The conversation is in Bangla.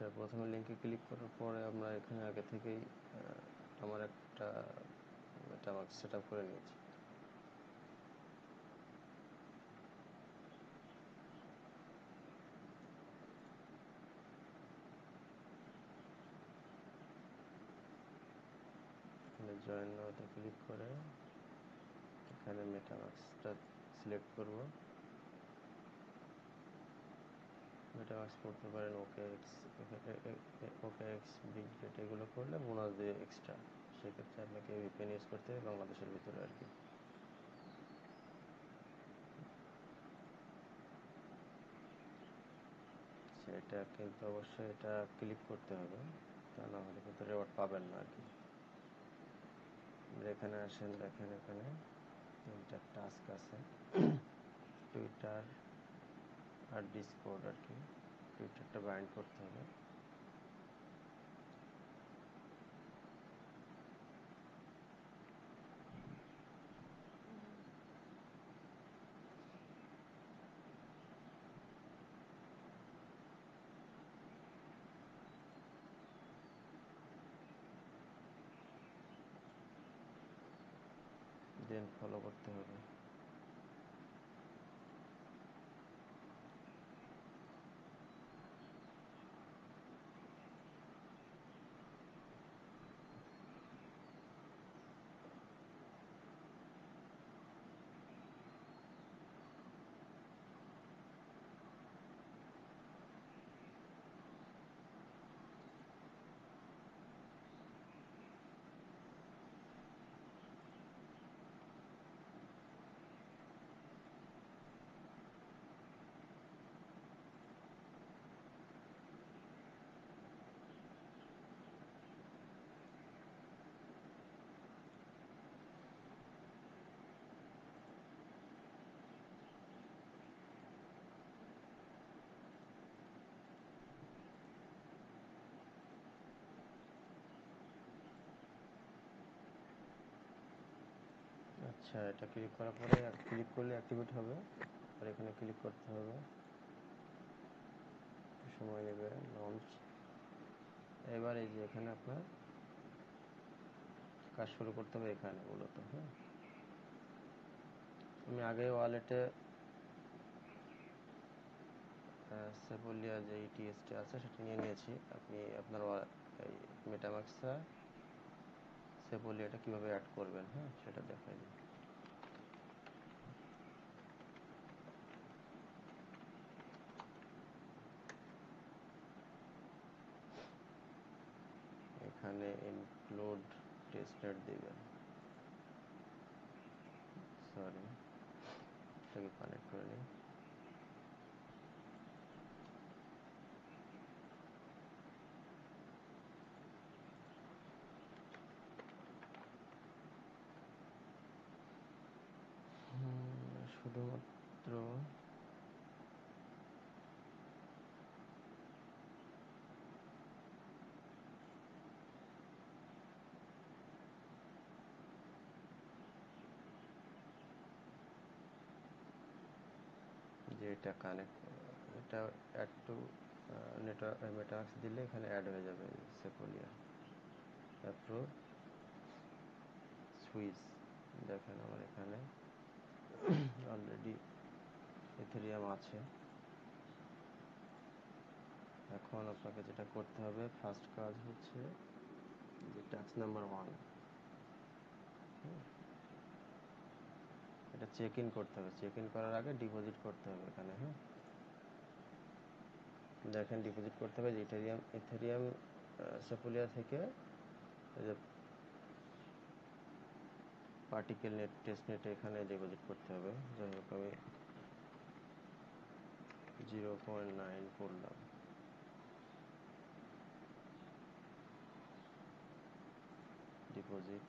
আচ্ছা, প্রথমে লিঙ্কে ক্লিক করার পরে আমরা এখানে আগে থেকেই আমার একটা মেটামাস্ক সেট আপ করে নিয়েছি। এখানে জয়েন নাওতে ক্লিক করে এখানে মেটামাস্কটা সিলেক্ট করব। মেটামাস্ক করতে পারেন OKX বিটগেট, এগুলো করলে বোনাস দিয়ে এক্সট্রা। সেক্ষেত্রে আপনাকে VPN ইউজ করতে হবে বাংলাদেশের ভিতরে আর কি। সেটা কিন্তু অবশ্যই এটা ক্লিক করতে হবে, তা না হলে কিন্তু রেওয়ার্ড পাবেন না আর কি। এখানে আসেন, দেখেন এখানে 3টা টাস্ক আছে, টুইটার আর ডিসকর্ড আর কি। টুইটারটা বাইন্ড করতে হবে। দেন ফলো করতে হবে। আচ্ছা, এটা ক্লিক করার পরে ক্লিক করলে অ্যাক্টিভেট হবে। আর এখানে ক্লিক করতে হবে, সময় নেবে লঞ্চ। এবার এই যে এখানে আপনার কাজ শুরু করতে হবে এখানে মূলত। হ্যাঁ, আমি আগে ওয়ালেটে সেপোলিয়া যে টিএসটি আছে সেটা নিয়ে নিয়েছি। আপনি আপনার এই মেটামাস্কটা সেপোলিয়াটা কীভাবে অ্যাড করবেন, হ্যাঁ, সেটা দেখাই দিই। এখানে ইনক্লুড টেস্টনেট দিবেন। সরি, এটাকে কানেক্ট করে নিই। শুধুমাত্র যে এটা কানেক্ট, এটা অ্যাড টু নেটওয়ার্ক মেটামাস্ক দিলে এখানে অ্যাড হয়ে যাবে সেপোলিয়া। Approve switch. দেখেন আমার এখানে অলরেডি ইথেরিয়াম আছে। এখন আপনাকে যেটা করতে হবে, ফার্স্ট কাজ হচ্ছে যে টাস্ক নাম্বার 1, এটা চেক ইন করতে হবে। চেক ইন করার আগে ডিপোজিট করতে হবে এখানে। হ্যাঁ, দেখেন ডিপোজিট করতে হবে যে ইথেরিয়াম সেপোলিয়া থেকে এই যে পার্টিকেল নেট টেস্ট নেটে এখানে ডিপোজিট করতে হবে। যাই হোক, আমি 0.9 করলাম। ডিপোজিট